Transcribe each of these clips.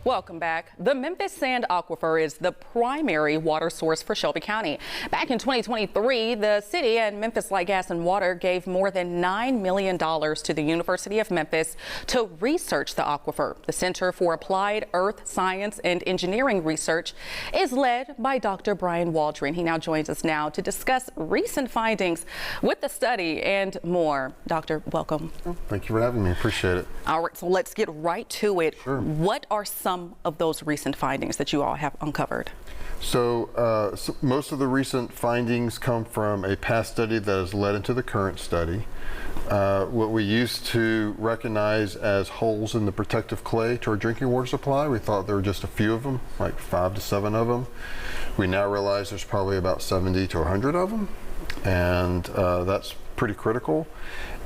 Welcome back. The Memphis Sand Aquifer is the primary water source for Shelby County. Back in 2023, the city and Memphis Light, Gas and Water gave more than $9 million to the University of Memphis to research the aquifer. The Center for Applied Earth Science and Engineering Research is led by Dr. Brian Waldron. He now joins us now to discuss recent findings with the study and more. Doctor, welcome. Thank you for having me. Appreciate it. All right, so let's get right to it. Sure. What are some of those recent findings that you all have uncovered? So most of the recent findings come from a past study that has led into the current study. What we used to recognize as holes in the protective clay to our drinking water supply, we thought there were just a few of them, like 5 to 7 of them. We now realize there's probably about 70 to 100 of them, and that's pretty critical.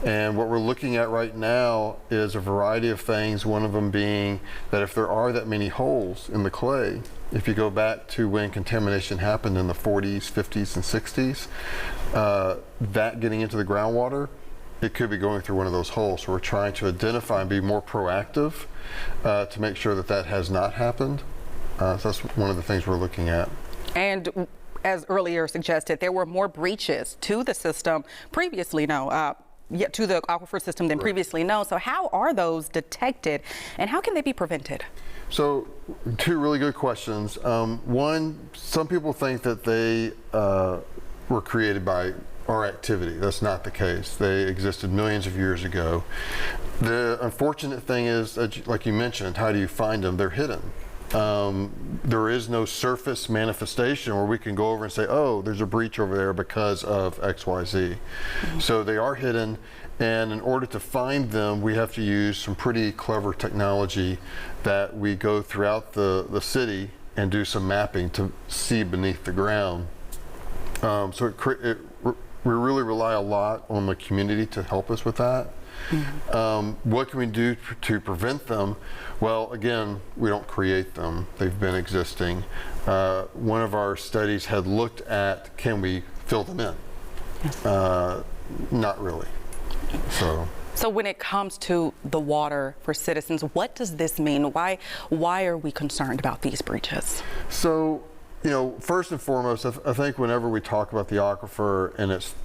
And what we're looking at right now is a variety of things, one of them being that if there are that many holes in the clay, if you go back to when contamination happened in the 40s, 50s, and 60s, that getting into the groundwater, it could be going through one of those holes. So we're trying to identify and be more proactive to make sure that that has not happened. So that's one of the things we're looking at. And as earlier suggested, there were more breaches to the system previously known. To the aquifer system than previously known. So how are those detected and how can they be prevented? So 2 really good questions. One, some people think that they were created by our activity. That's not the case. They existed millions of years ago. The unfortunate thing is, like you mentioned, how do you find them? They're hidden. There is no surface manifestation where we can go over and say, oh, there's a breach over there because of XYZ. So they are hidden, and in order to find them, we have to use some pretty clever technology that we go throughout the city and do some mapping to see beneath the ground. We really rely a lot on the community to help us with that. What can we do to prevent them? Well, again, we don't create them. They've been existing. One of our studies had looked at, can we fill them in? Not really. So when it comes to the water for citizens, what does this mean? Why are we concerned about these breaches? So, you know, first and foremost, I think whenever we talk about the aquifer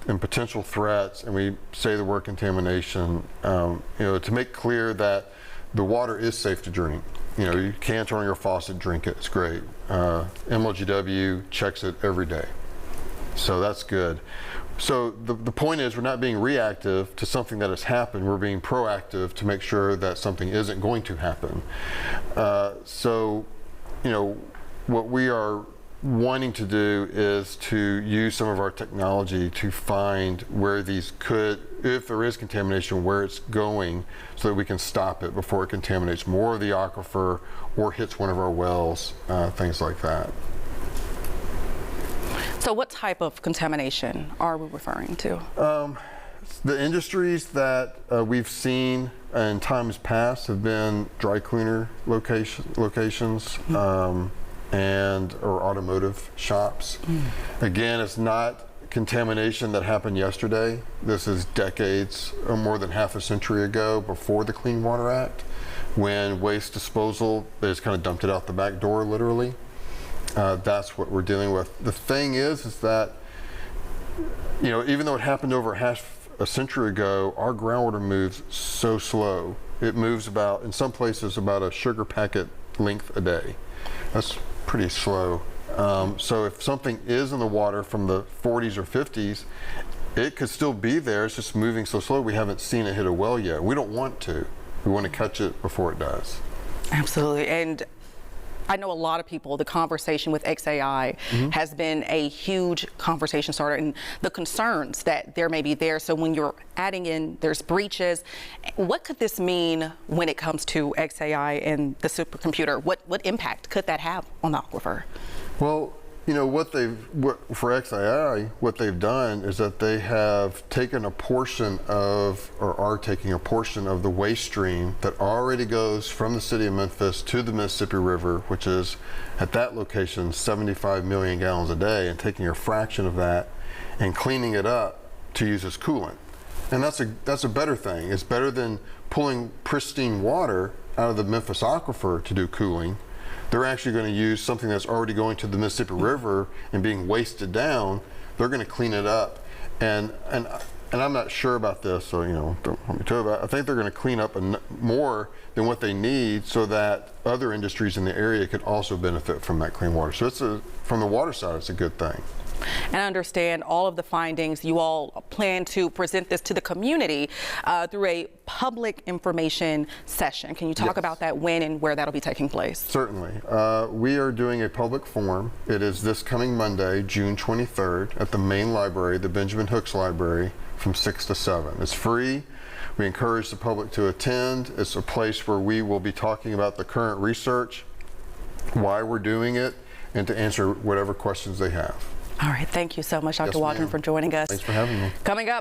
and potential threats, and we say the word contamination, you know, to make clear that the water is safe to drink. You know, you can turn on your faucet, drink it. It's great. MLGW checks it every day, so that's good. So the point is, we're not being reactive to something that has happened. We're being proactive to make sure that something isn't going to happen. So, you know, what we are wanting to do is to use some of our technology to find where these could, if there is contamination, where it's going, so that we can stop it before it contaminates more of the aquifer or hits one of our wells, things like that. So what type of contamination are we referring to? The industries that we've seen in times past have been dry cleaner locations. Or automotive shops. Again, it's not contamination that happened yesterday. This is decades, or more than half a century ago, before the Clean Water Act, when waste disposal, they just kind of dumped it out the back door, literally. That's what we're dealing with. The thing is that, you know, even though it happened over half a century ago, our groundwater moves so slow. It moves about, in some places, about a sugar packet length a day. That's pretty slow. So if something is in the water from the 40s or 50s, it could still be there. It's just moving so slow we haven't seen it hit a well yet. We don't want to. We want to catch it before it does. Absolutely. And I know a lot of people, the conversation with XAI has been a huge conversation starter, and the concerns that there may be there. So when you're adding in, there's breaches, what could this mean when it comes to XAI and the supercomputer? What impact could that have on the aquifer? Well, you know, for XAI, what they've done is that they have taken a portion of, or are taking a portion of the waste stream that already goes from the city of Memphis to the Mississippi River, which is at that location 75 million gallons a day, and taking a fraction of that and cleaning it up to use as coolant. And that's a better thing. It's better than pulling pristine water out of the Memphis aquifer to do cooling. they're actually going to use something that's already going to the Mississippi River and being wasted down. They're going to clean it up, and I'm not sure about this, so don't hold me to it. But I think they're going to clean up more than what they need, so that other industries in the area could also benefit from that clean water. So from the water side, it's a good thing. And I understand all of the findings. You all plan to present this to the community through a public information session. Can you talk about that, when and where that'll be taking place? Certainly. We are doing a public forum. It is this coming Monday, June 23rd, at the main library, the Benjamin Hooks Library, from 6 to 7. It's free. We encourage the public to attend. It's a place where we will be talking about the current research, why we're doing it, and to answer whatever questions they have. All right. Thank you so much, Dr. Waldron, for joining us. Thanks for having me. Coming up.